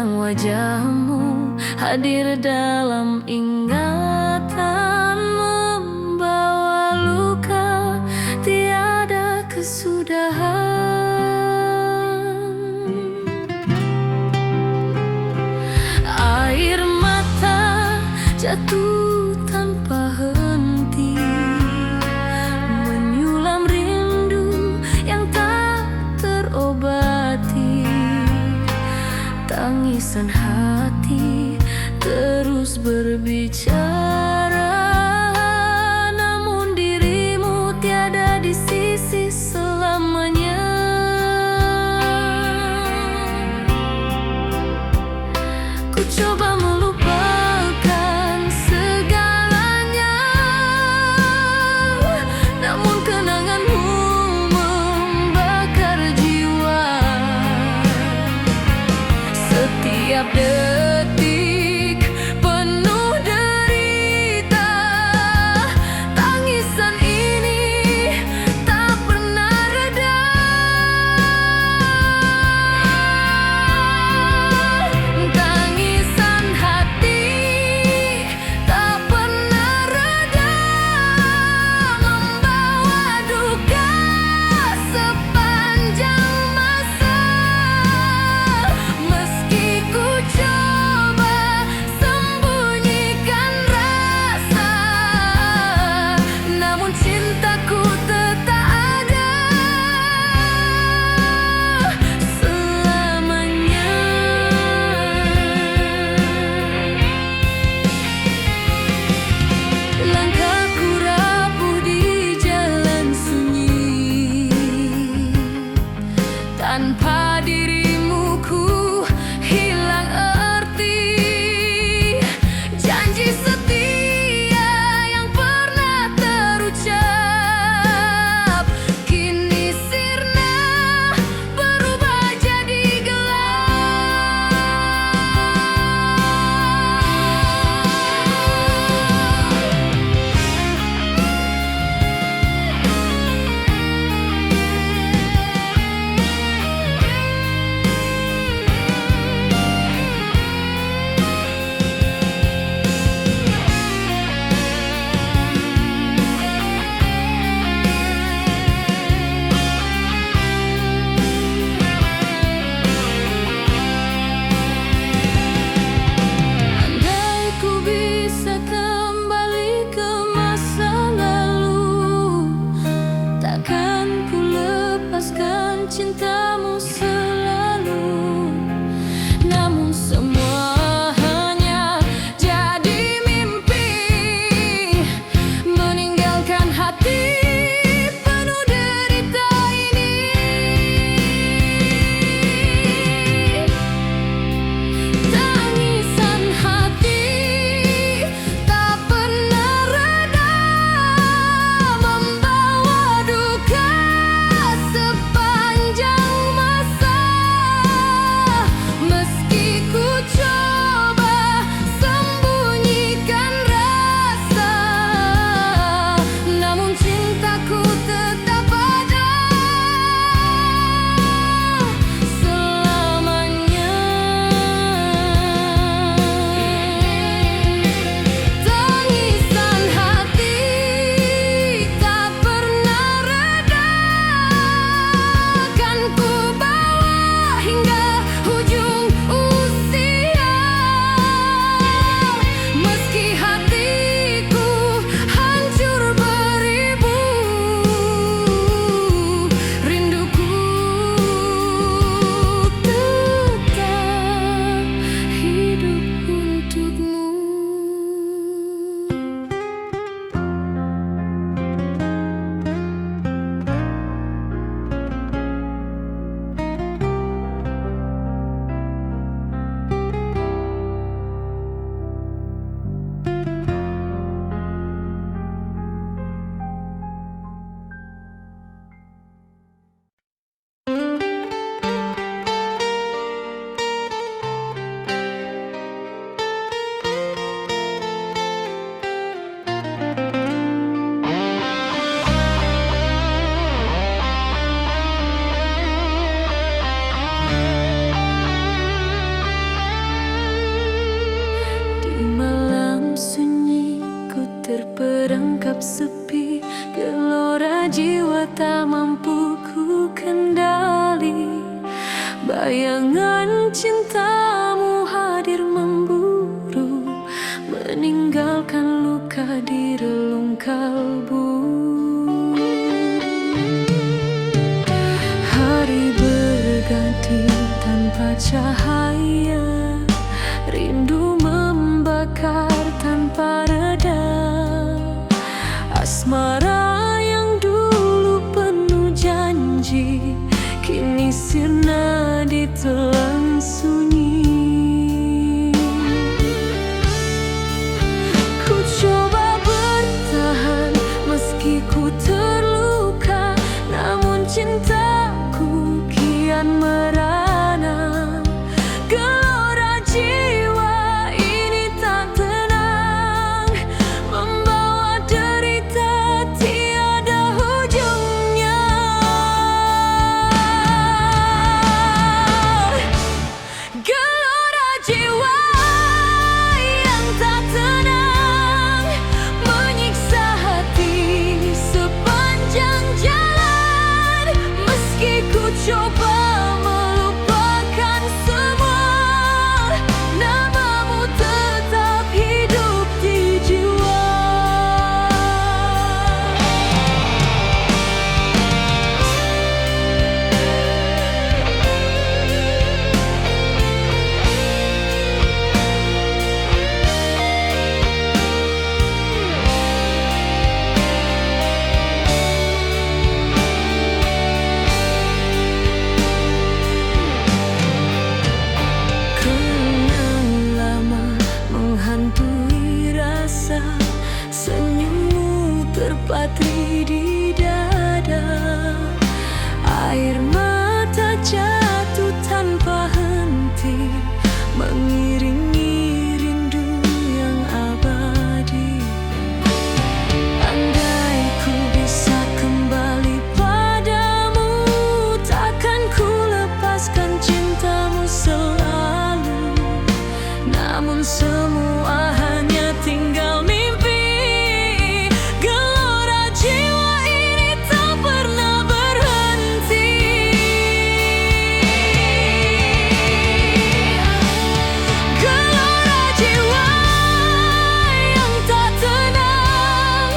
Terbayang wajahmu hadir dalam ingatan, membawa luka tiada kesudahan. Air mata jatuh tanpa henti, menyulam rindu yang tak terobati. Tangisan hati terus berbicara, namun dirimu tiada di sisi selamanya. Ku coba melupakan segalanya, namun kenanganmu membakar jiwa. Setiap detik penuh derita, sepi, gelora jiwa tak mampu ku kendali. Bayangan cintamu hadir memburu, meninggalkan luka di relung kalbu. Hari berganti tanpa cahaya, rindu membakar tanpa reda. Asmara yang dulu penuh janji, kini sirna ditelan sunyi. Ku coba bertahan meski ku terluka, namun cintaku kian merana. Gelora jiwa ini tak tenang, membawa derita tiada ujungnya. Gelora jiwa yang tak tenang, menyiksa hati sepanjang jalan. Meski ku coba melupakan semua, namamu tetap hidup di jiwa. Kenang lama menghantui rasa, senyummu terpatri di dada. Air mata jatuh tanpa henti, mengiringi rindu yang abadi. Andai ku bisa kembali padamu, takkan ku lepaskan cintamu selalu. Namun semua hanya tinggal mimpi. Gelora jiwa ini tak pernah berhenti. Gelora jiwa yang tak tenang,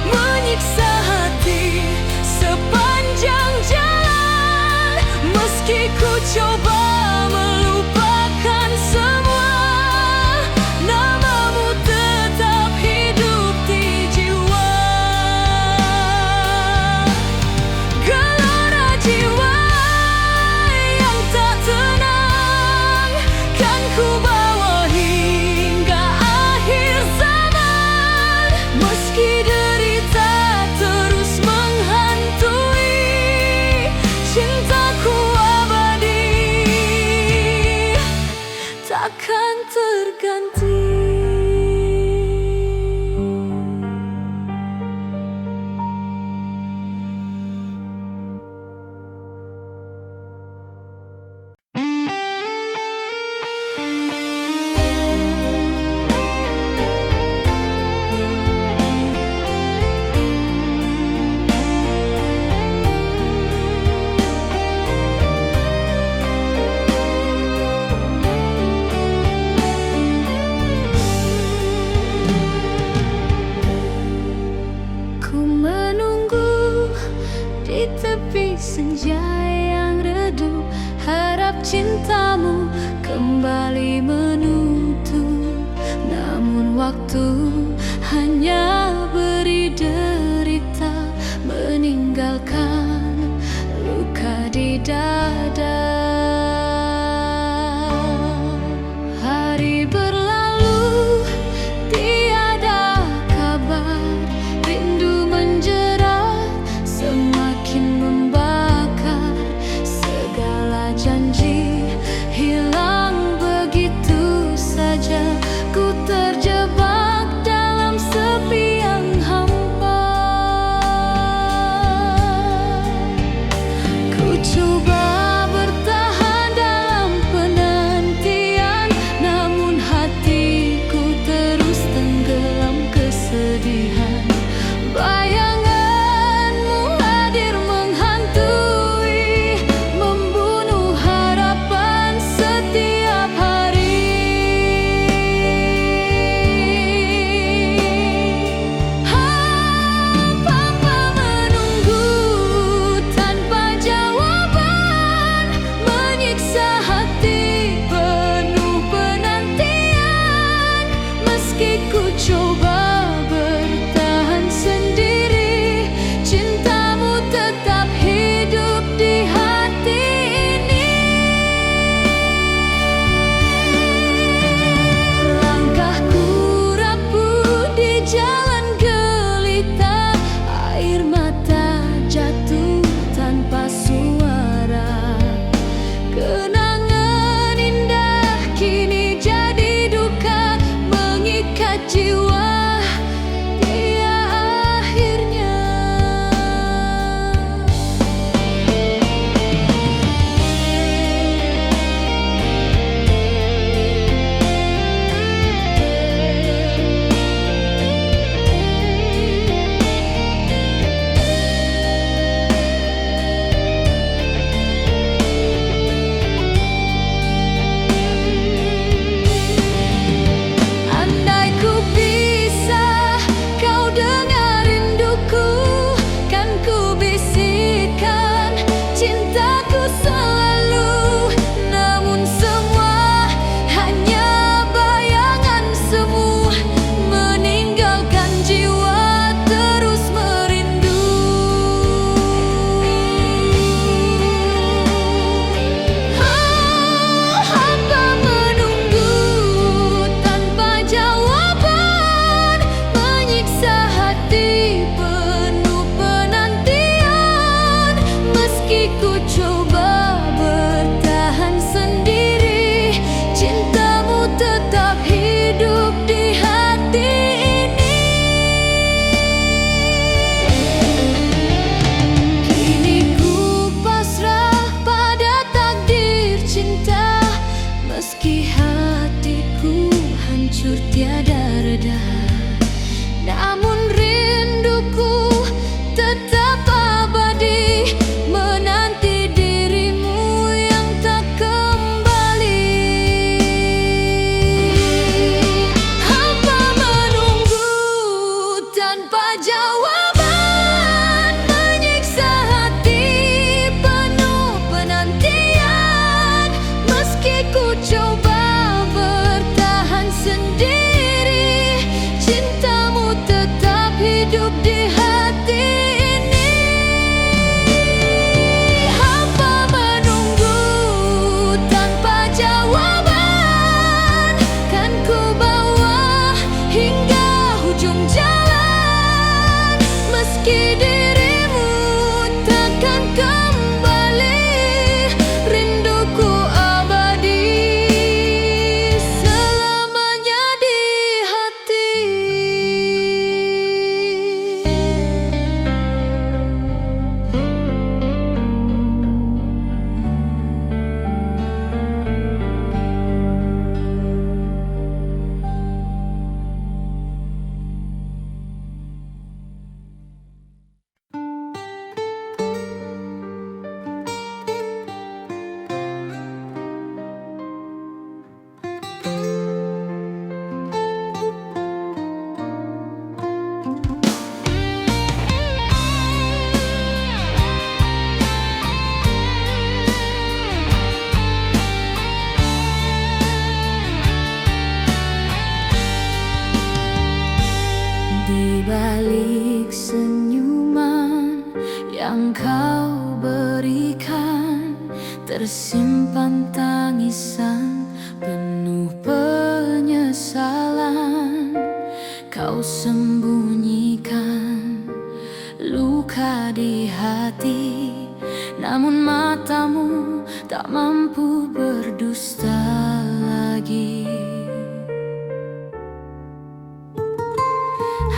menyiksa hati sepanjang jalan. Meski ku coba melupakan semua, namamu tetap hidup di jiwa. Gelora jiwa yang tak tenang, kan ku bawa hingga akhir zaman. Meski derita terus menghantui, cintaku abadi, takkan terganti. Ku menunggu di tepi senja yang redup, harap cintamu kembali menutup. Namun waktu hanya beri derita, meninggalkan luka di dada. Hari berlalu, tiada kabar, rindu menjerat, semakin membakar. Segala janji hilang begitu saja, ku terjebak dalam sepi yang hampa. Meski ku coba bertahan sendiri, cintamu tetap hidup di hati ini. Langkahku rapuh di jalan gelita, air mata jatuh tanpa suara. Kenangan indah kini jadi duka, mengikat jiwa dia akhirnya. Andai ku bisa kau dengar rinduku, kan ku bisikkan cintaku selalu. Namun semua hanya bayangan semu, meninggalkan jiwa terus merindu. Hampa menunggu tanpa jawaban, menyiksa hati penuh penantian. Meski ku coba bertahan sendiri, cintamu tetap hidup di hati ini. Kini ku pasrah pada takdir cinta, meski hatiku hancur tiada reda. Namun rinduku tetap abadi, menanti dirimu yang tak kembali. Hampa menunggu tanpa jawaban, menyiksa hati penuh penantian. Meski ku coba bertahan sendiri, cintamu tetap hidup di hati ini. Hampa menunggu tanpa jawaban, kan ku bawa hingga ujung jalan. Meski dirimu takkan kembali, rinduku abadi selamanya di hati. Di balik senyuman yang kau berikan, tersimpan tangisan penuh penyesalan. Kau sembunyikan luka di hati, namun matamu tak mampu berdusta lagi.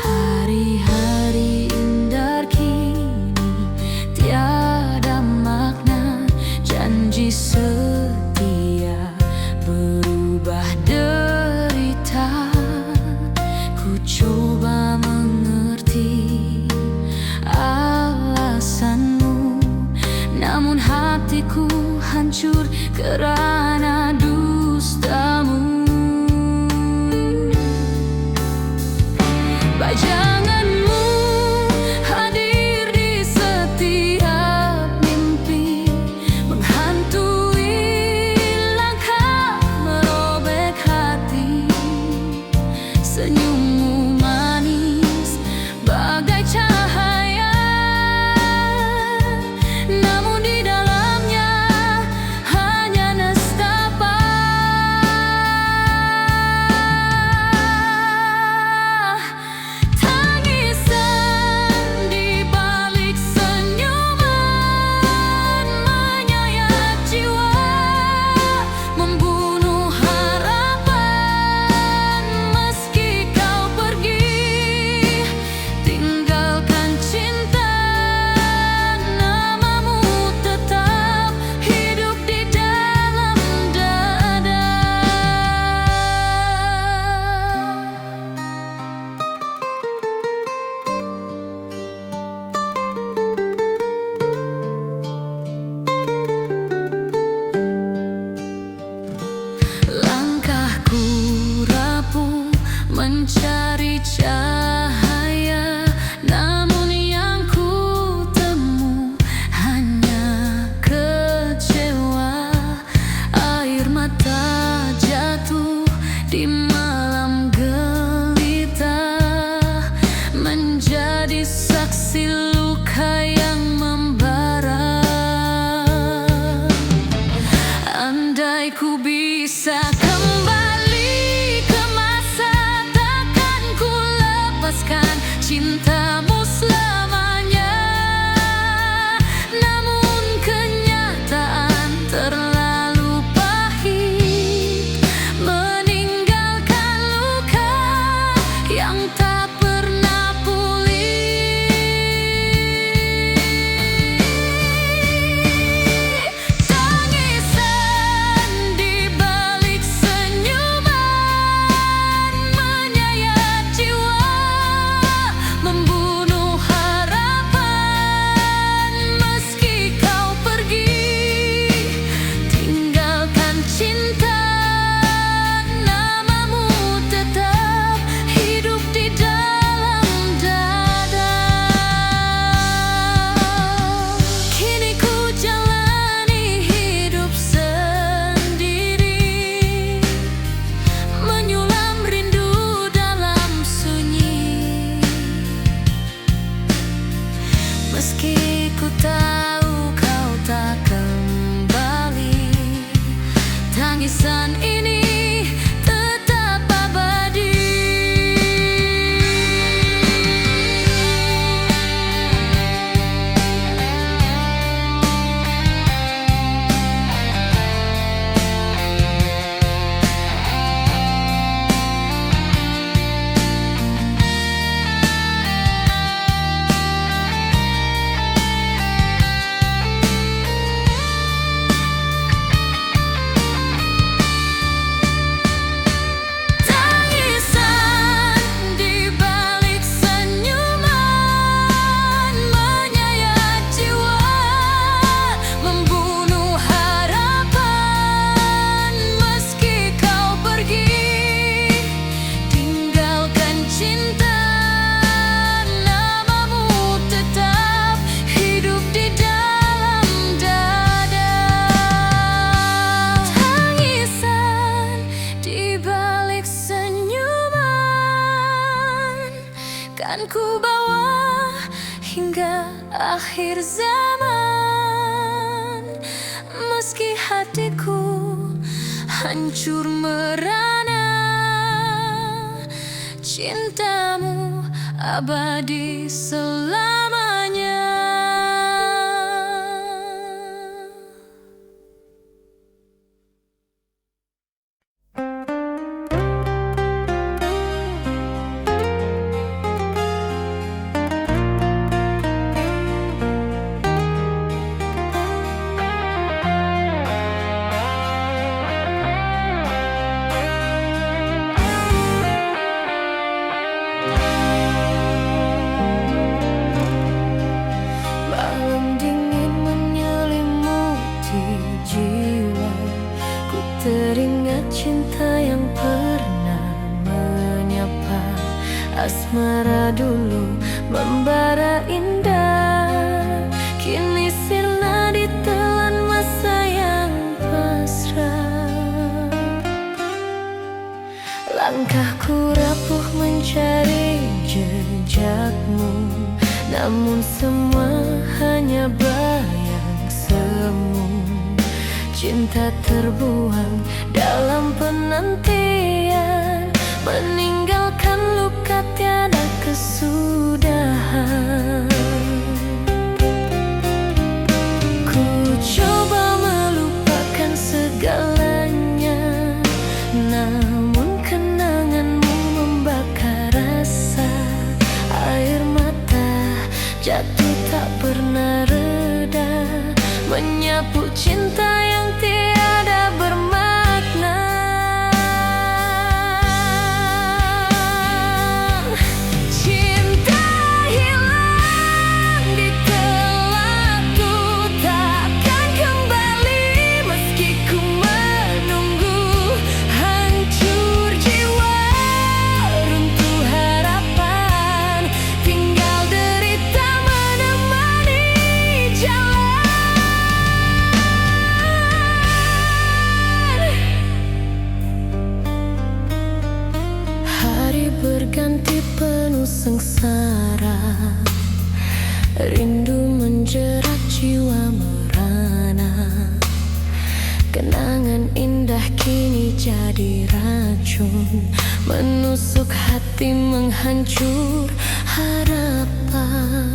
Hari-hari indah kini tiada makna, janji setia berubah derita. Ku coba mengerti alasanmu, namun hatiku hancur kerana dustamu. Janganmu hadir di setiap mimpi, menghantui langkah merobek hati. senyummu manis bagai cahaya, namun di dalamnya hanya nestapa. Tangisan di balik senyuman menyayat jiwa, membunuh harapan meski kau pergi, tinggalkan cinta, namamu tetap hidup di dalam dada. Langkahku rapuh mencari cahaya, namun yang ku temu hanya kecewa. Air mata jatuh di malam gelita, menjadi saksi luka yang membara. Andai ku bisa kembali ke masa, takkan ku lepaskan cintamu selamanya. Namun kenyataan terlalu pahit, meninggalkan luka yang tak pernah pulih. Tangisan di balik senyuman menyayat jiwa, membunuh harapan meski kau pergi, tinggalkan cinta, namamu tetap hidup di dalam dada. Kini ku jalani hidup sendiri, menyulam rindu dalam sunyi. Meski ku tahu kau tak kembali, tangisan ini tetap abadi. Tangisan di balik senyuman menyayat jiwa, membunuh harapan meski kau pergi, tinggalkan cinta, namamu tetap hidup di dalam dada. Tangisan di balik senyuman kan ku bawa hingga akhir zaman, meski hatiku hancur merana, cintamu abadi selamanya. asmara dulu membara indah, kini sirna ditelan masa yang pasrah. Langkahku rapuh namun semua hanya bayang semu. Cinta terbuang dalam penantian, meninggalkan luka tiada kesudahan. Ku coba melupakan segalanya, namun kenanganmu membakar rasa. Air mata jatuh tak pernah reda, menyapu cinta yang tiada bermakna. Cinta hilang ditelan, ku takkan kembali meski ku menunggu. Hancur jiwa, runtuh harapan, tinggal derita menemani jalan. Hari berganti penuh sengsara, rindu menjerat jiwa merana. Kenangan indah kini jadi racun, menusuk hati, menghancur harapan.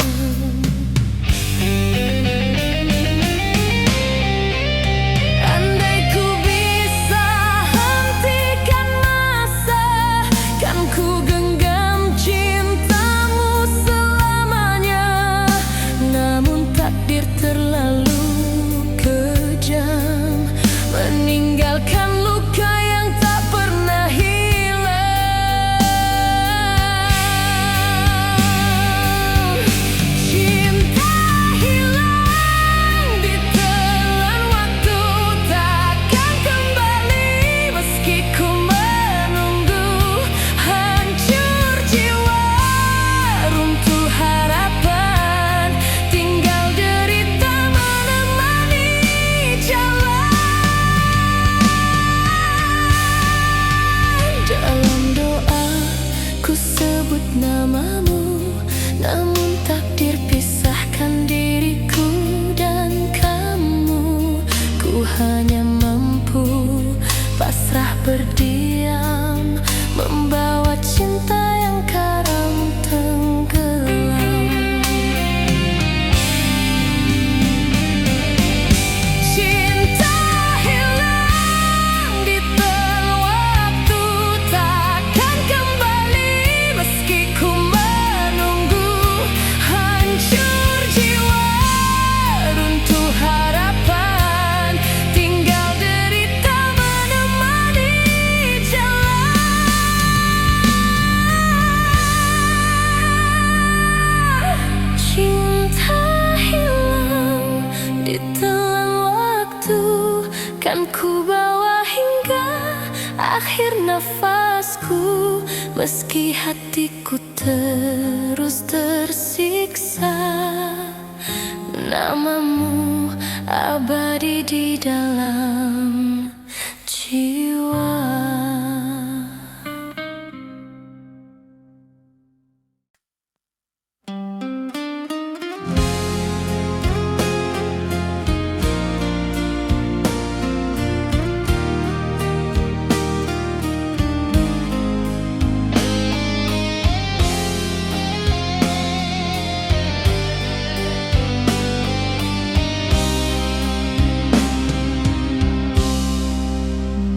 Andai ku bisa hentikan masa, kan ku genggam cintamu selamanya. Namun takdir terlalu kejam, meninggalkan luka yang tak pernah hilang. Cinta hilang ditelan waktu, takkan kembali meski ku menunggu. Hancur jiwa, runtuh harapan, tinggal derita menemani jalan. Dalam doa ku sebut namamu, namun takdir pisahkan diriku dan kamu. Ku hanya mampu pasrah berdiam, membawa cinta yang karam tenggelam. Cinta hilang ditelan waktu, takkan kembali meski ku menunggu. Hancur jiwa, runtuh harapan, tinggal derita menemani jalan. Cinta hilang ditelan waktu, kan ku bawa hingga akhir nafasku. Meski hatiku terus tersiksa, namamu abadi di dalam jiwa.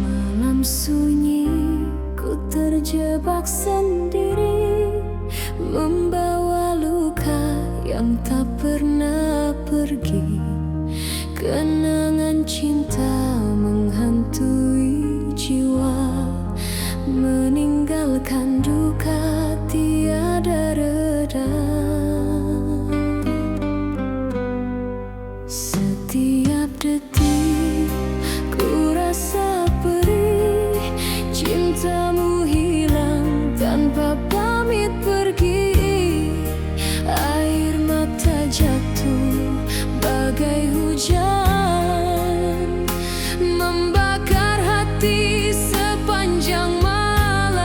Malam sunyi, ku terjebak sendiri, membawa luka yang tak pernah pergi. Kenangan cinta menghantui jiwa, meninggalkan duka tiada reda. Setiap detik ku rasa perih, cintamu hilang tanpa pamit pergi. Air mata jatuh bagai hujan, membakar hati sepanjang malam.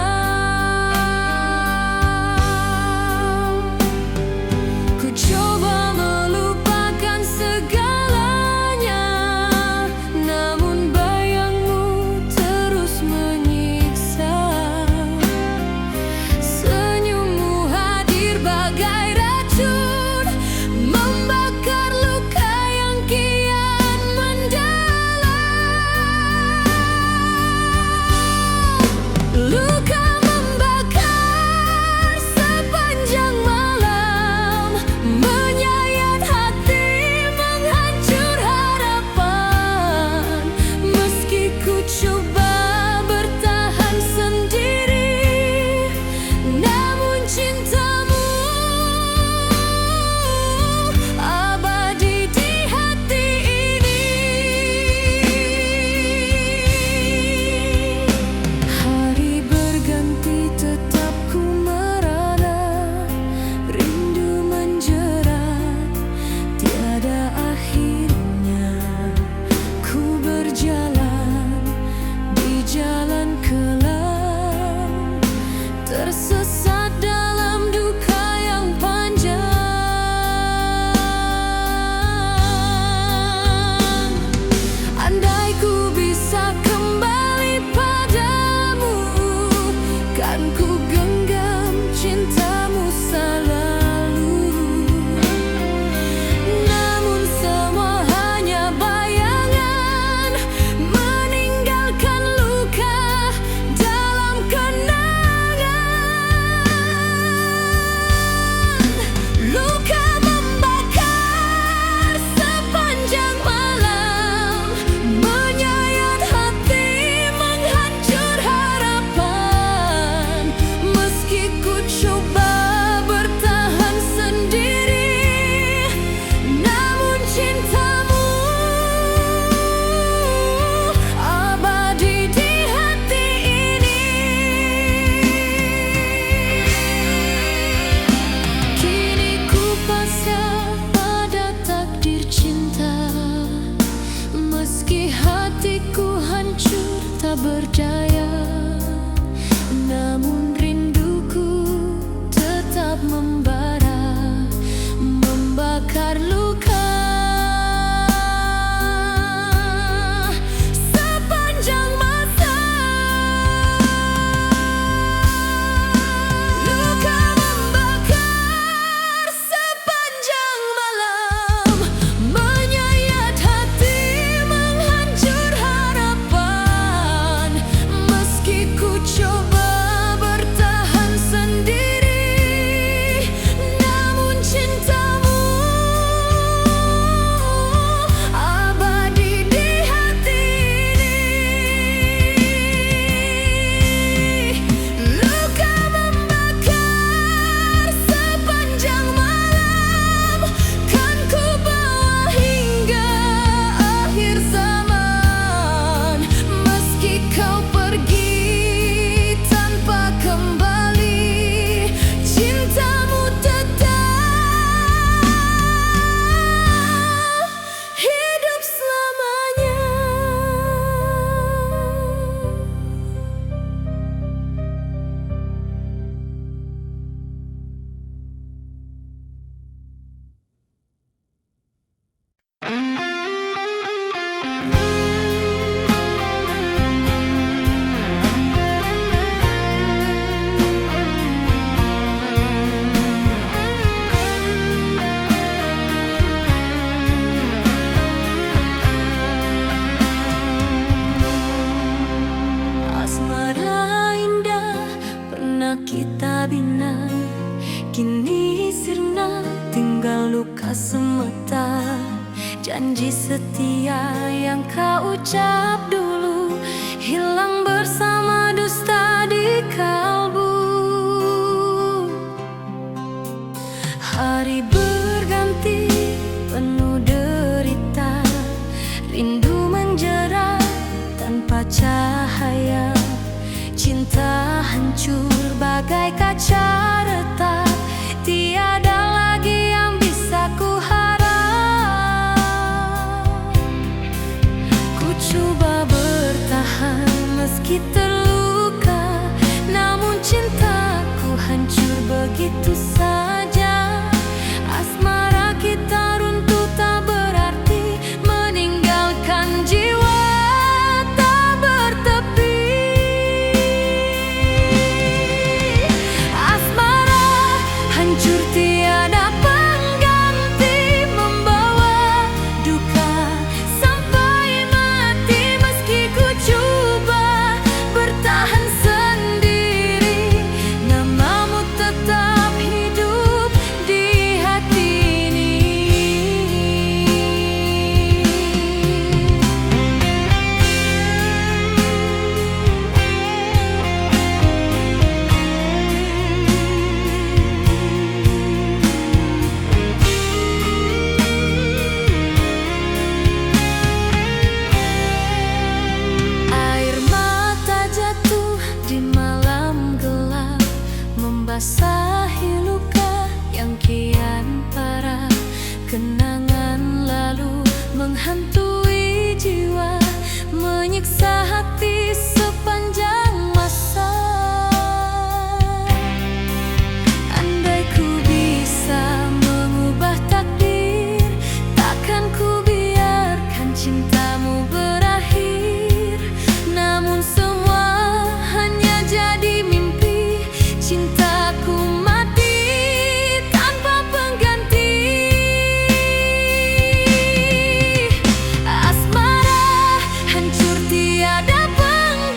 Kini sirna tinggal luka semata. Janji setia yang kau ucap dulu hilang bersama dusta di kalbu. Hari berganti penuh derita, rindu menjara tanpa cahaya. Cinta hancur bagai kaca retak, tiada lagi yang bisa ku harap. Ku coba bertahan meski terluka, namun cintaku hancur begitu saja. Asmara kita runtuh tak berarti, meninggalkan jiwa tak bertepi. Asmara hancur tiada pengganti, membawa duka sampai mati. Meski ku coba bertahan sendiri, namamu tetap hidup di hati ini. Air mata jatuh di malam gelap, membasahi luka yang kian parah. Kenangan lalu menghantui jiwa, menyiksa hati sepanjang masa. Andai ku bisa mengubah takdir, takkan ku biarkan cintamu berakhir. Namun semua hanya jadi mimpi, cintaku mati tanpa pengganti. Asmara hancur tiada pengganti,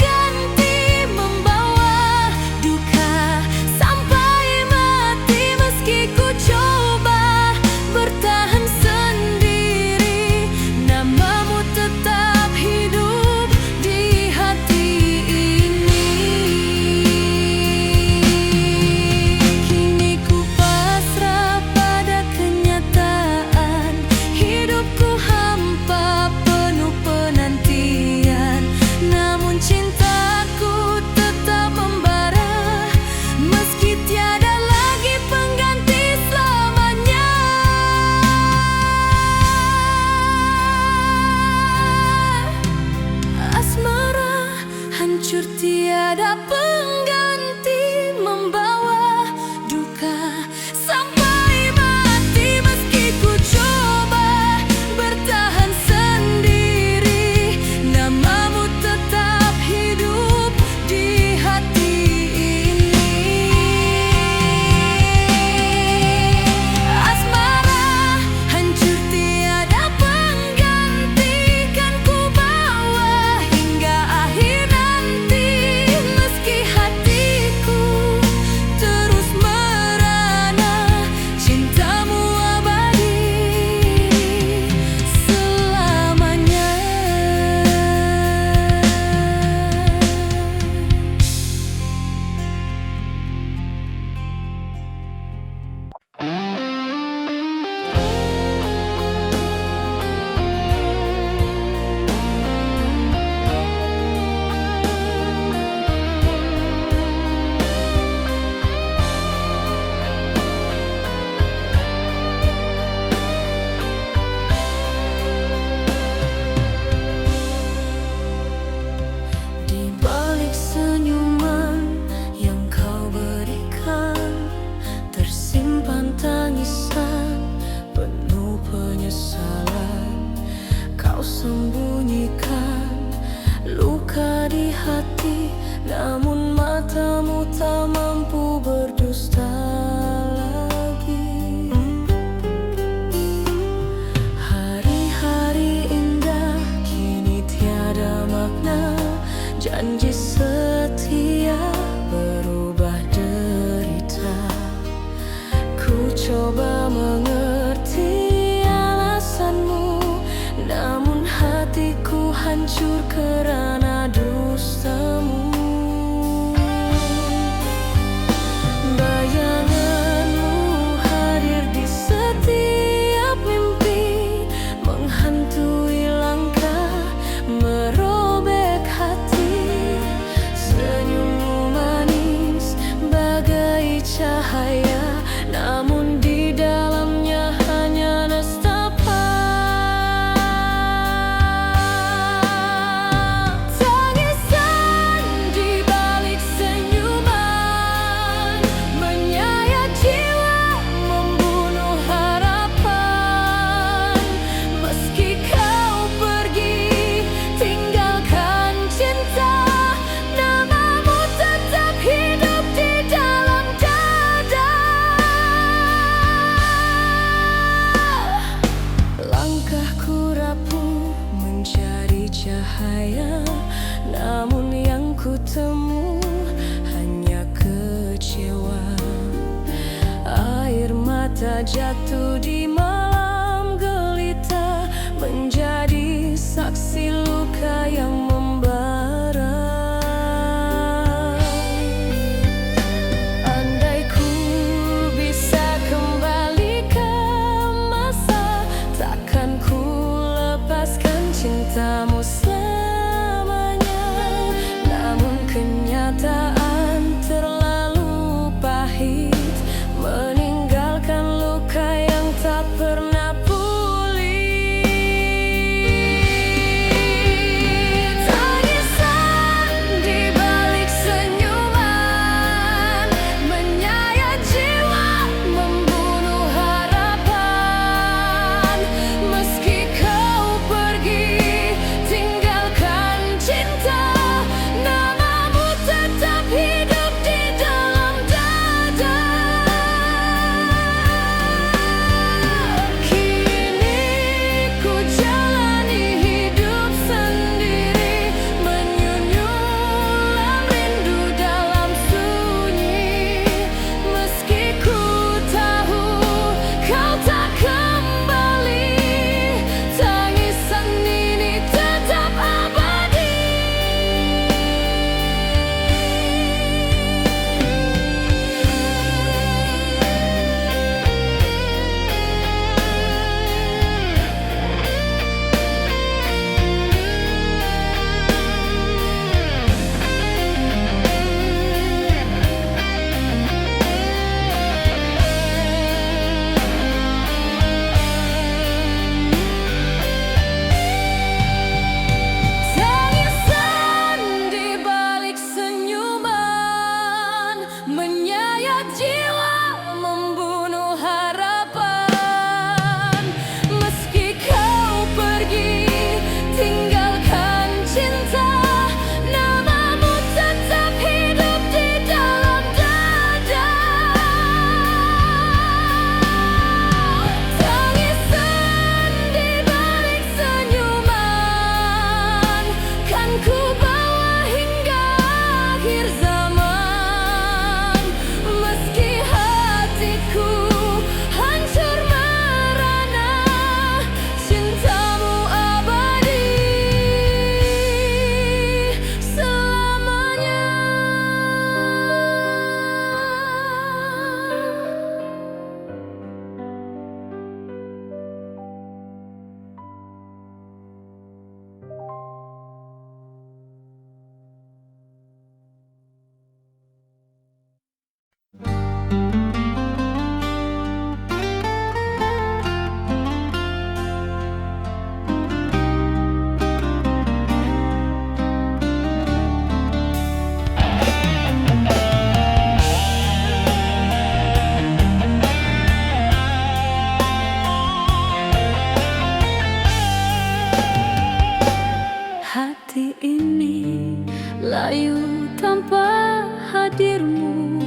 hancur karena dosamu. Bayanganmu hadir di setiap mimpi, menghantui langkah, merobek hati. Senyummu manis bagai cahaya, namun di dalamnya hanya nestapa. Tangisan di balik senyuman, menyayat jiwa, membunuh harapan. Meski kau pergi, tinggalkan cinta, namamu tetap hidup di dalam dada. Langkahku rapuh menjadi cahaya, namun yang kutemu hanya kecewa. Air mata jatuh di malam gelita, menjadi saksi luka yang membara. Andai ku bisa kembali ke masa, takkan ku lepaskan cintamu selamanya. Namun kenyataan terlalu pahit, meninggalkan luka yang tak pernah pulih. Tangisan di balik senyuman, menyayat jiwa, membunuh harapan. Meski kau pergi, tinggalkan cinta, namamu tetap hidup di dalam dada. Kini ku jalani hidup sendiri, menyunyulam rindu dalam sunyi. Meski ku tahu kau tak kembali, tangisan ini tetap abadi. Tangisan di balik senyuman, menyayat jiwa, membunuh harapan. Meski kau pergi, tinggalkan cinta, namamu tetap hidup di dalam dada. Tangisan di balik senyuman, kan ku bawa hingga akhir zaman. Meski hatiku hancur merana, cintamu abadi selamanya. Hati ini layu tanpa hadirmu,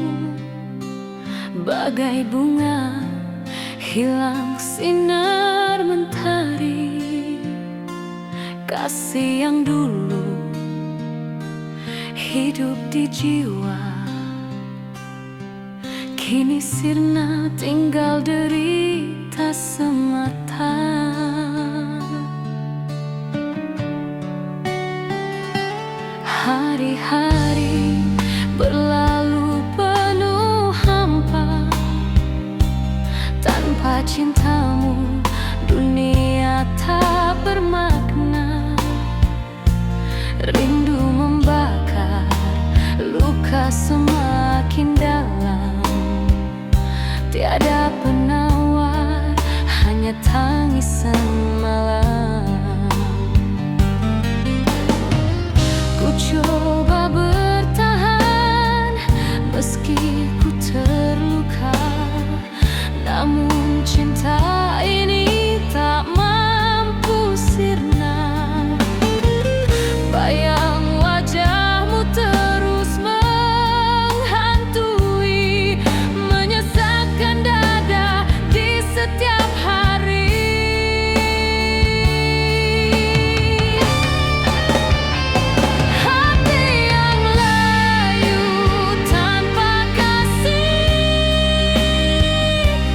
bagai bunga hilang sinar mentari. Kasih yang dulu hidup di jiwa, kini sirna tinggal derita semata. Tanpa cintamu dunia tak bermakna. Rindu membakar, luka semakin dalam. Tiada penawar, hanya tangisan malam. Ku coba bertahan meski ku terluka, namun cinta ini tak mampu sirna. Bayang wajahmu terus menghantui, menyesakkan dada di setiap hari. Hati yang layu tanpa kasih,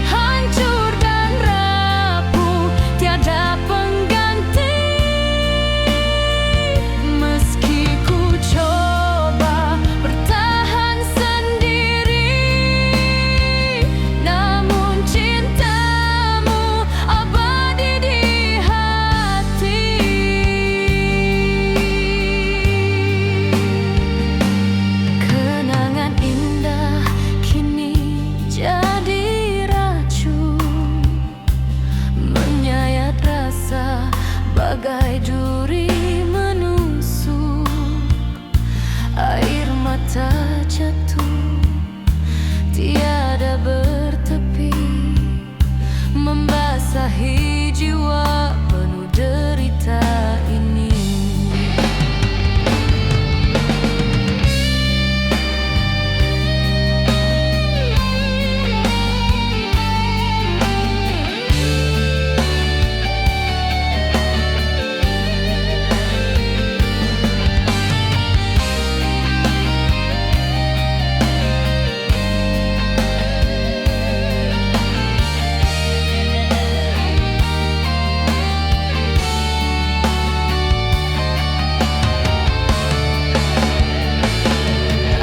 hancur dan rapuh, tiada pengganti. Meski ku coba bertahan sendiri, namun cintamu abadi di hati. Kenangan indah kini jadi racun, menyayat rasa bagai duri menusuk. Air mata jatuh tiada bertepi, membasahi jiwa penuh derita ini.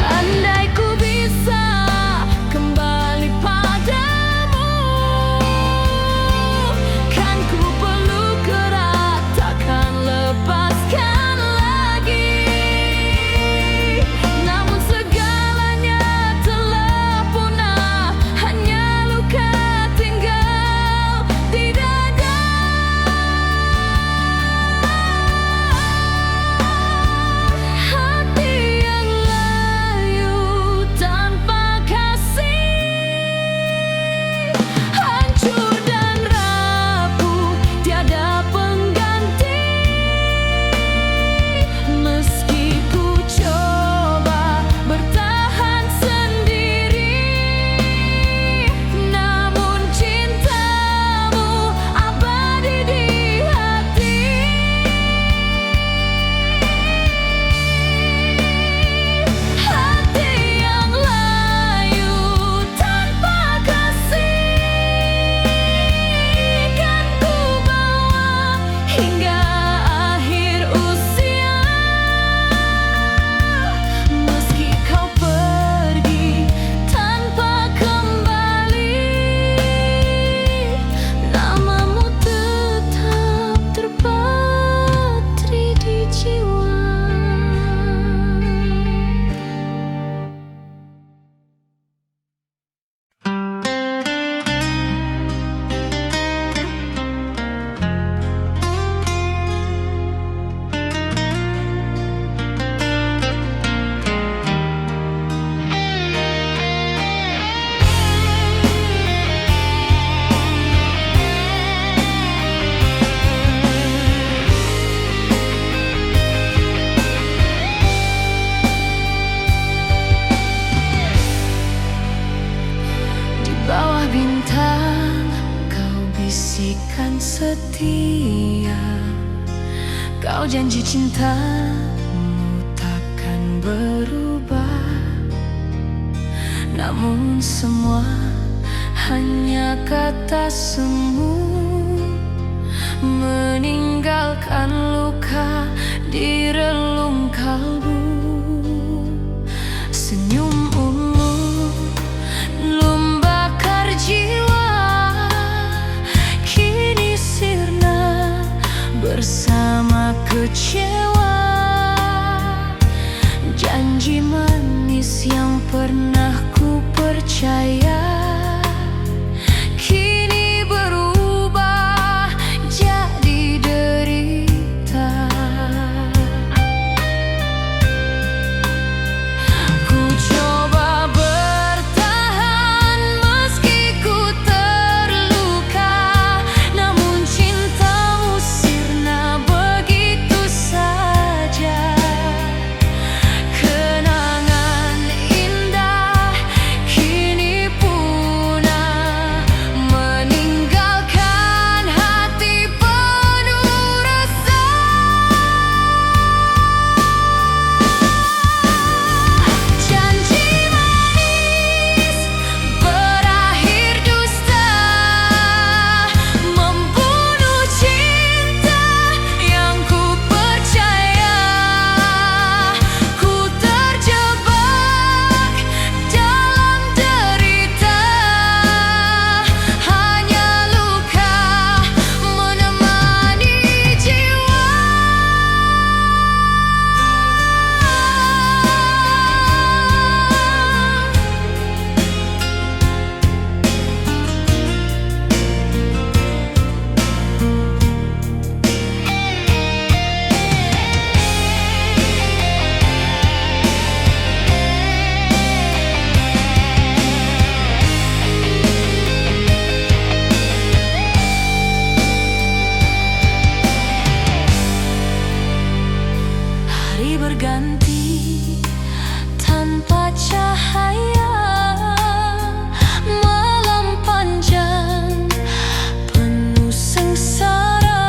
Andai ku bisa kembali padamu, kan ku peluk erat, takkan lepaskan lagi. Namun segalanya telah punah, hanya luka tinggal di dada. Hati yang layu tanpa kasih, hancur dan rapuh, tiada pengganti. Meski ku coba bertahan sendiri, namun cintamu abadi di hati. Hati yang layu tanpa kasih, kan ku bawa hingga akhir usia. Meski kau pergi tanpa kembali, namamu tetap terpatri di jiwa. Di bawah bintang kau bisikan setia, kau janji cintamu takkan berubah. Namun semua hanya kata semu, meninggalkan luka di relung kalbu. Senyum ulu membakar jiwa, kecewa. Janji manis yang pernah ku percaya kini berubah jadi derita. Ku coba bertahan meski ku terluka, namun cintamu sirna begitu saja. Kenangan indah kini punah, meninggalkan hati penuh rasa. Janji manis berakhir dusta, membunuh cinta yang ku percaya. Ku terjebak dalam derita, hanya luka menemani jiwa. Hari berganti tanpa cahaya, malam panjang penuh sengsara.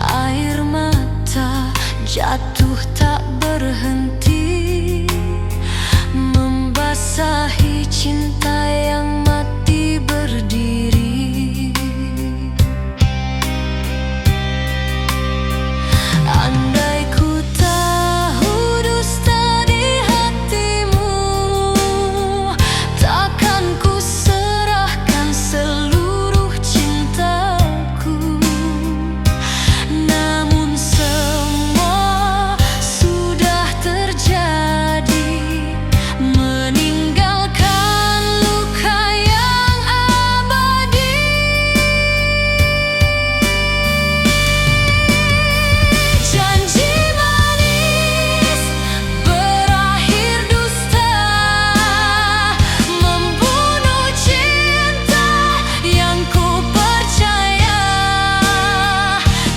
Air mata jatuh tak berhenti, membasahi cinta yang mati berdiri. Andai ku tahu dusta di hatimu, takkan ku serahkan seluruh cintaku. Namun semua sudah terjadi, meninggalkan luka yang abadi. Janji manis berakhir dusta, membunuh cinta yang ku percaya.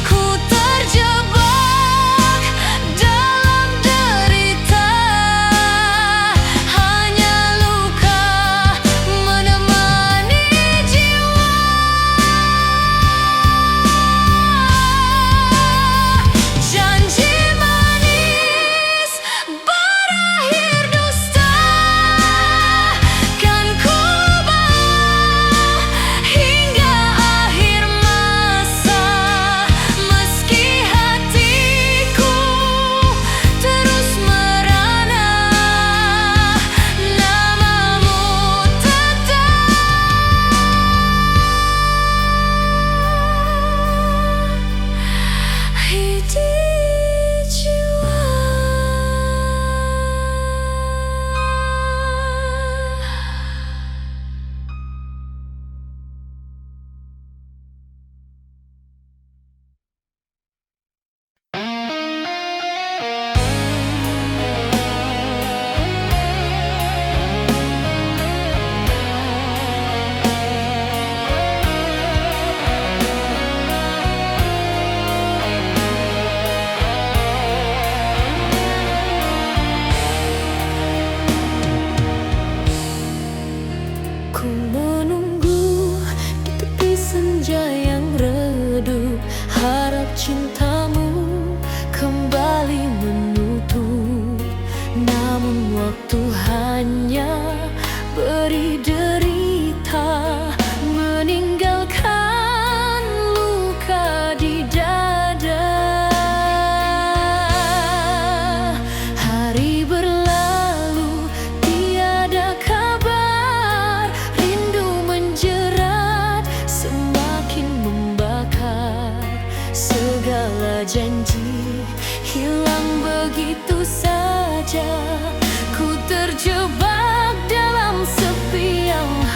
Ku terjebak dalam derita, hanya luka menemani jiwa. Janji manis berakhir dusta, kan ku bawa hingga akhir masa. Meski hatiku terus merana, namamu tetap di jiwa. Ku menunggu di tepi senja yang redup, harap cintamu kembali menutup. Namun waktu hanya beri derita, meninggalkan luka di dada. Hari berlalu tiada kabar, rindu menjerat semakin membakar segala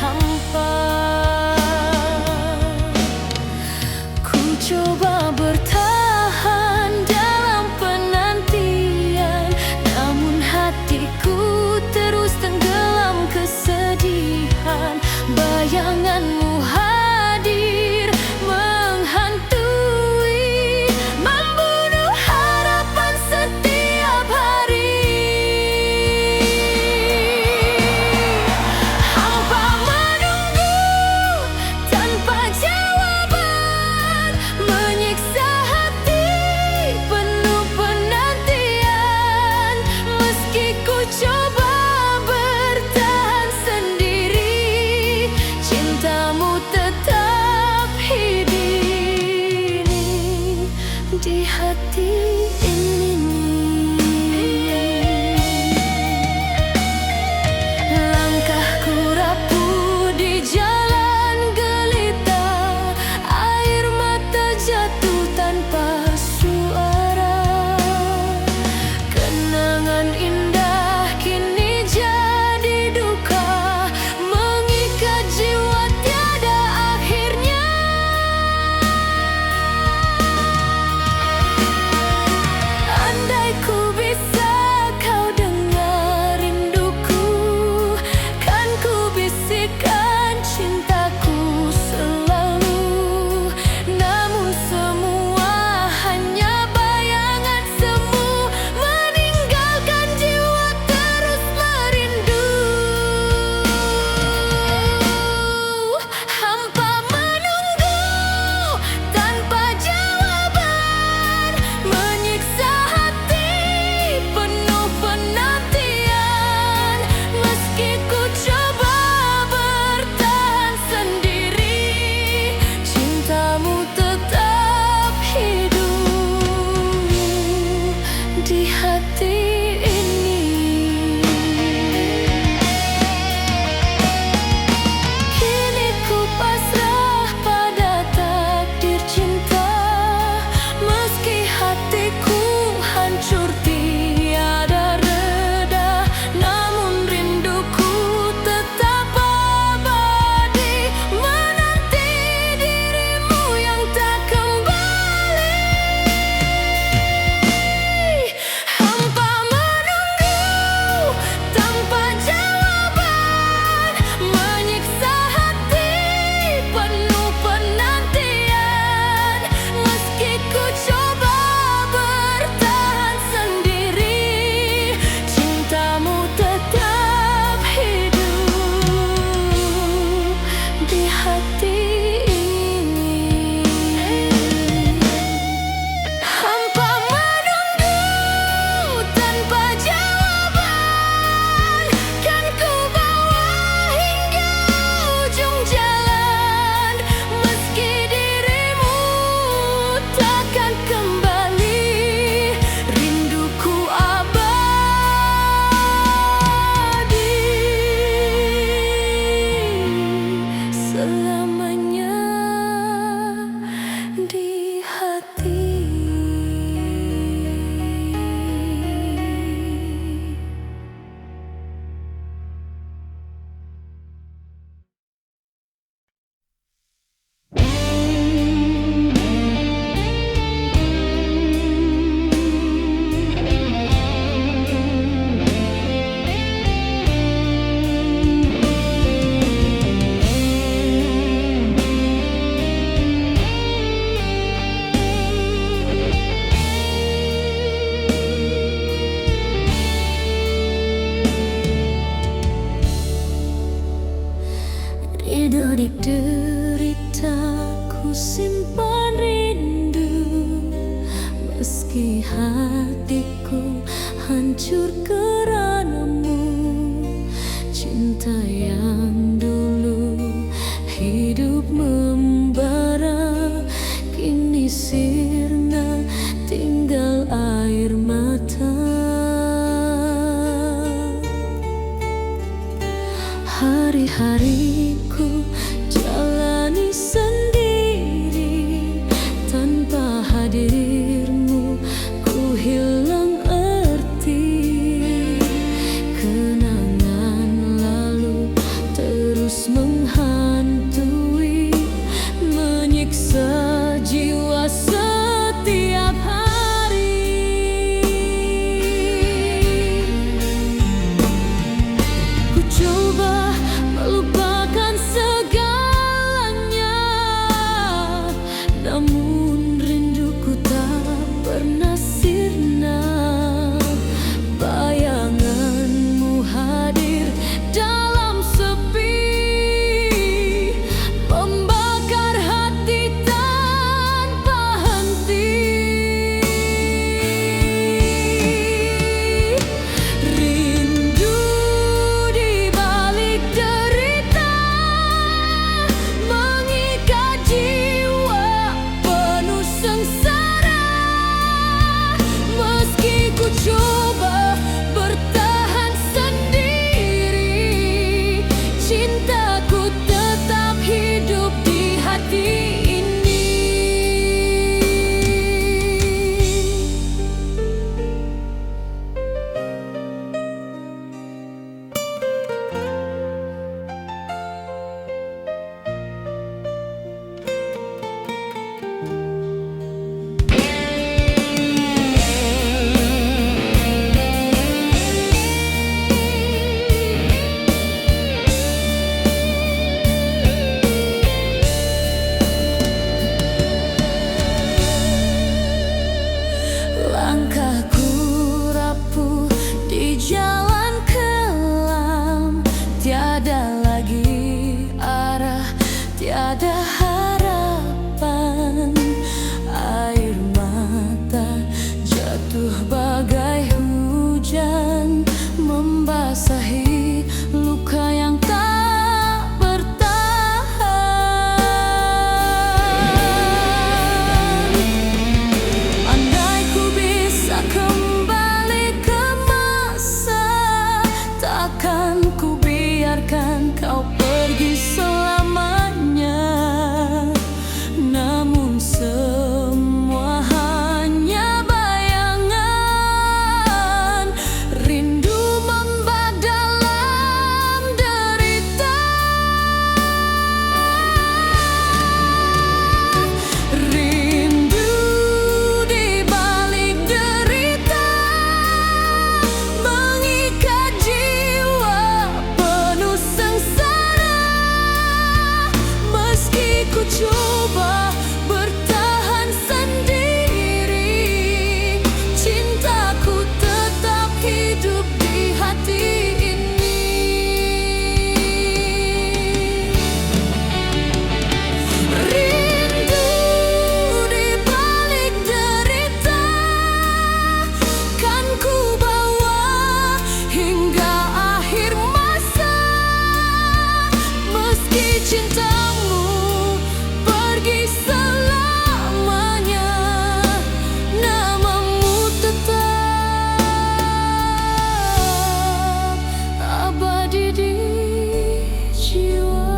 hampa. Ku coba bertahan dalam penantian, namun hatiku terus tenggelam kesedihan. Bayanganmu hadir menghantui, membunuh harapan setiap hari. Hampa menunggu tanpa jawaban, menyiksa hati penuh penantian. Meski ku coba bertahan sendiri, cintamu tetap hidup di hati ini. Langkahku rapuh di jalan gelita, air mata jatuh tanpa suara. Kenangan indah kini jadi duka, mengikat jiwa tiada akhirnya. Andai ku bisa kau dengar rinduku, kan ku bisikkan cintaku selalu. Namun semua hanya bayangan semu, meninggalkan jiwa terus merindu. Hampa menunggu tanpa jawaban, menyiksa hati penuh penantian. Meski ku coba bertahan sendiri, cintamu tetap hidup di hati ini. Kini ku pasrah pada takdir cinta, meski hatiku hancur tiada reda. Namun rinduku tetap abadi, menanti dirimu yang tak kembali. Hampa menunggu tanpa jawaban, menyiksa hati penuh penantian. Meski ku coba bertahan sendiri, cintamu tetap hidup di hati ini. Hampa menunggu tanpa jawaban, kan ku bawa hingga ujung jalan. Meski dirimu takkan kembali, rinduku abadi selamanya di hati. Di derita ku simpan rindu, meski hatiku hancur karenamu. Cinta yang dulu hidup membara, kini sirna tinggal air mata. Hari-hariku jalani sendiri, tanpa hadirmu ku hilang arti. ku coba bertahan sendiri, cintaku tetap hidup di hati ini. Rindu di balik derita kan ku bawa hingga akhir masa. Meski cintamu pergi selamanya, namamu tetap abadi di jiwa.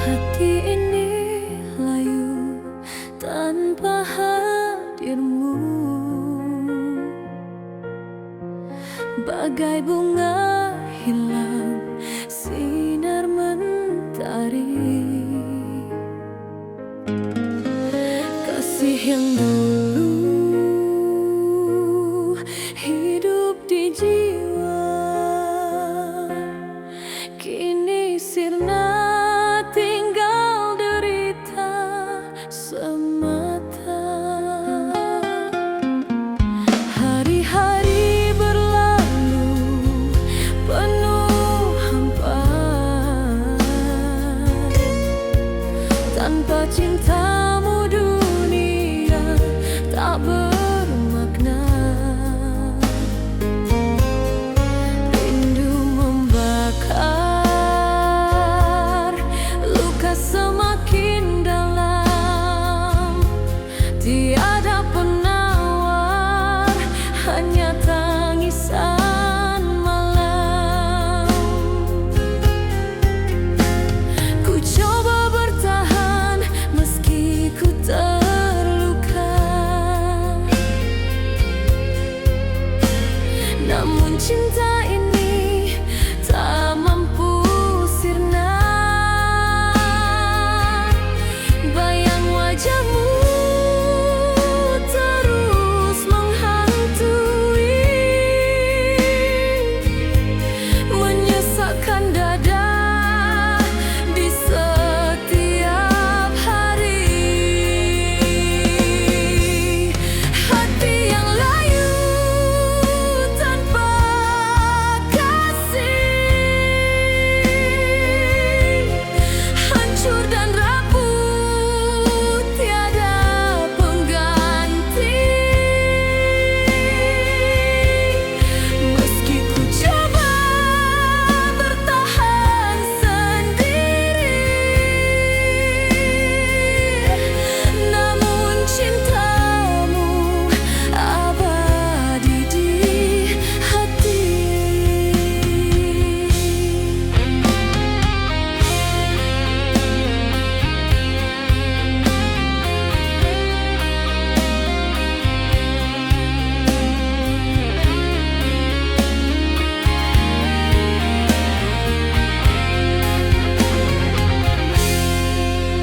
Hati ini layu tanpa hadirmu, bagai bunga hilang sinar mentari. Kasih yang dulu hidup di jiwa, kini sirna tinggal derita semata. Hari-hari berlalu penuh hampa, tanpa cintamu dunia tak bermakna. Rindu membakar, luka semakin dalam, tiada penawar, hanya tangisan malam. Ku coba bertahan meski ku terluka, namun cinta ini tak mampu sirna. Bayang wajahmu terus menghantui, menyesakkan dada di setiap hari. Hati yang layu tanpa kasih, hancur dan rapuh, tiada pengganti. Meski ku coba bertahan sendiri, namun cintamu abadi di hati.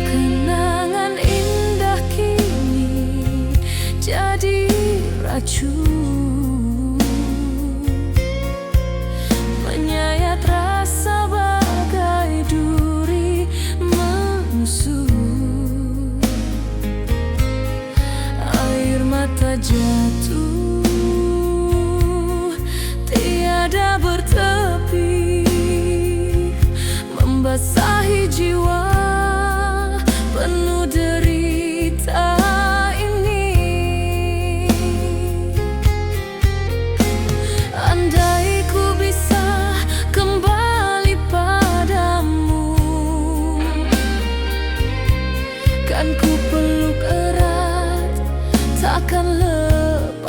Kenangan indah kini jadi racun, menyayat rasa bagai duri menusuk. Air mata jatuh, tiada bertepi, membasahi jiwa penuh derita ini. Andai ku bisa kembali padamu, kan ku peluk erat, takkan lepas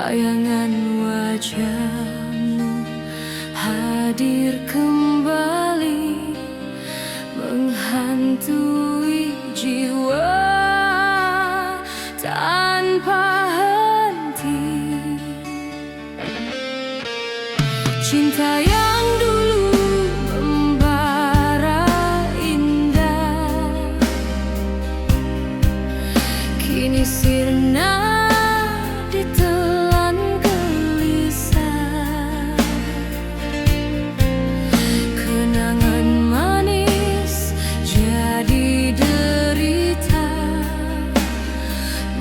bayangan wajahmu hadir kembali menghantui jiwa tanpa henti. Cinta yang dulu membara indah kini sirna ditelan gelisah. Kenangan manis jadi derita,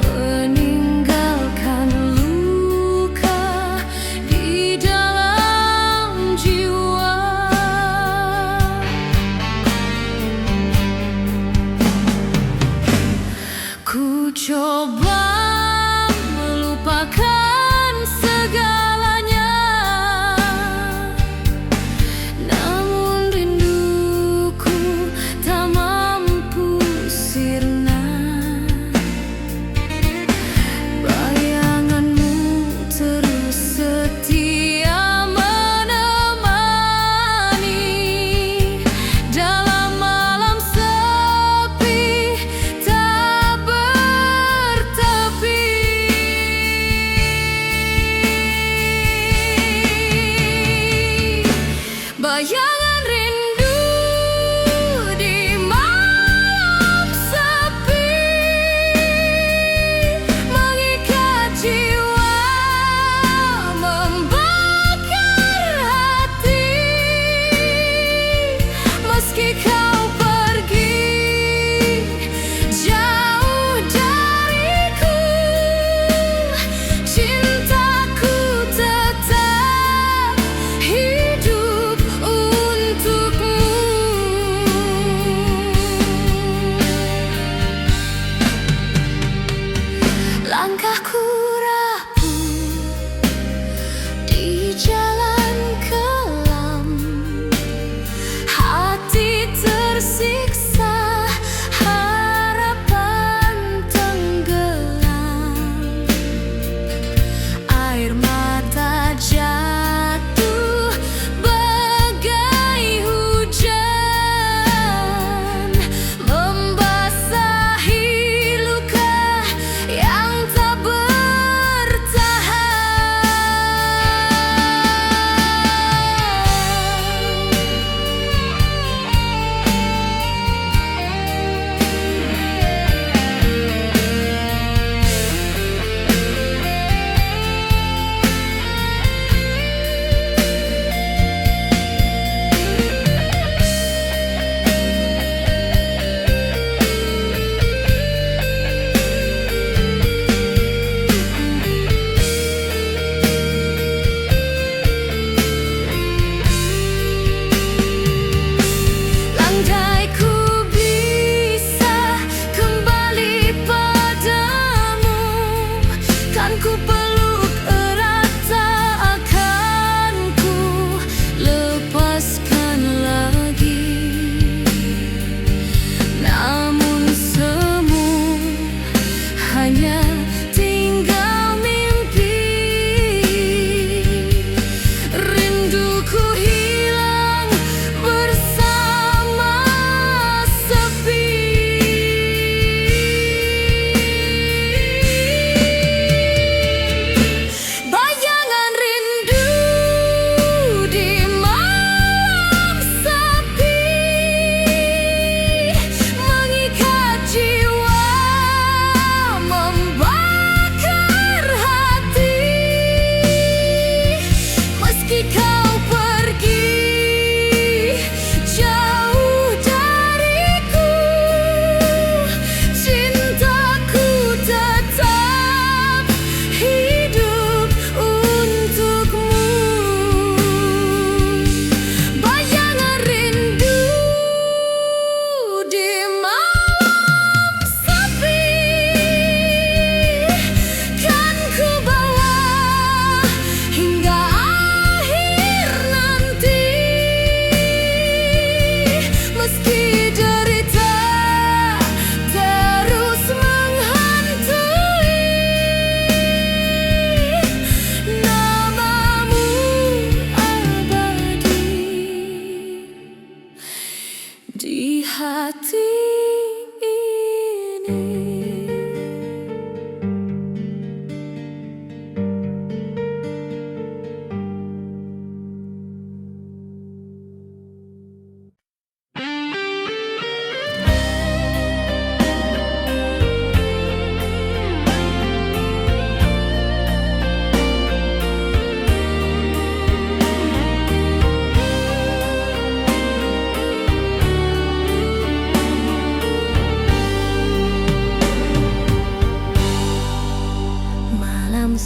meninggalkan luka di dalam jiwa. Ku coba melupakan segalanya, namun rinduku tak mampu sirna. Bayanganmu terus setia menemani dalam malam sepi tak bertepi. Bayangan rindu di malam sepi.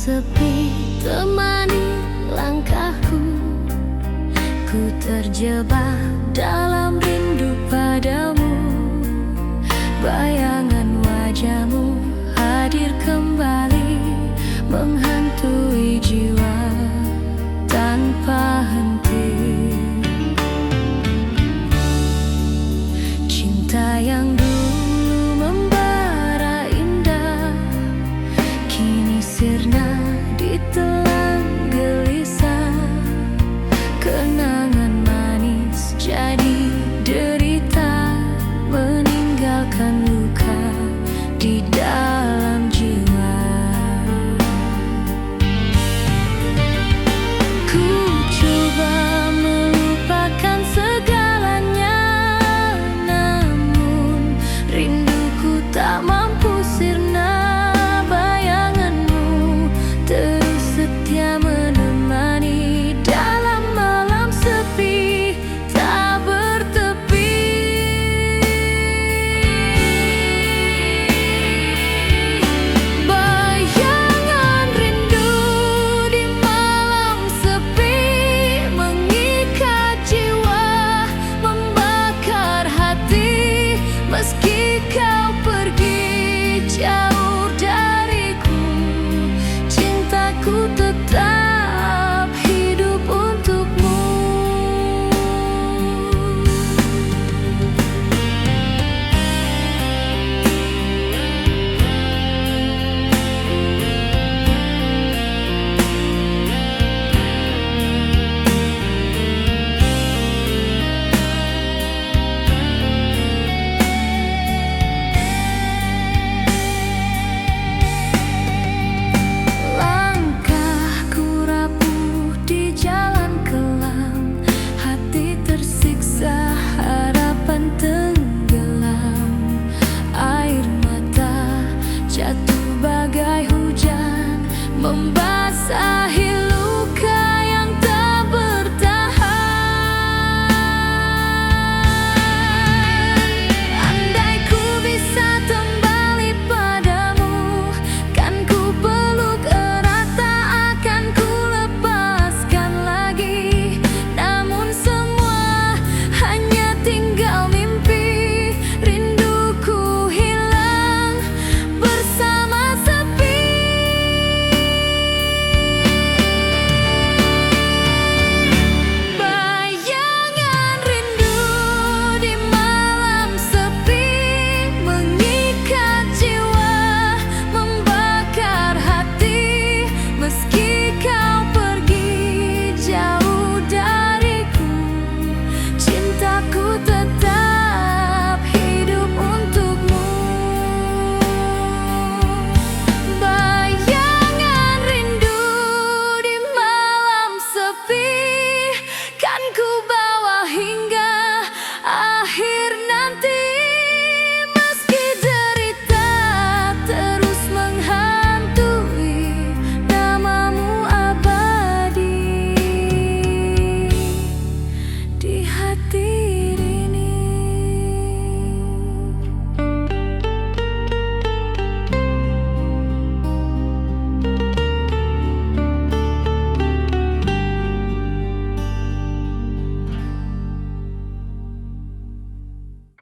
sepi temani langkahku. Ku terjebak dalam rindu padamu. Bayangan wajahmu hadir kembali, menghantui jiwa tanpa henti. Cinta yang dulu membara indah, kini sirna ditelan gelisah. Kenangan manis jadi derita, meninggalkan luka di dalam jiwa. Ku coba melupakan segalanya, namun rinduku tak mampu sirna. Bayanganmu terus setia menemani dalam malam sepi tak bertepi. Bayangan rindu di malam sepi mengikat jiwa, membakar hati. Meski kau pergi jauh dariku, cintaku tetap hidup untukmu. Langkahku rapuh di jalan kelam, hati tersiksa, harapan tenggelam. Air mata jatuh bagai hujan,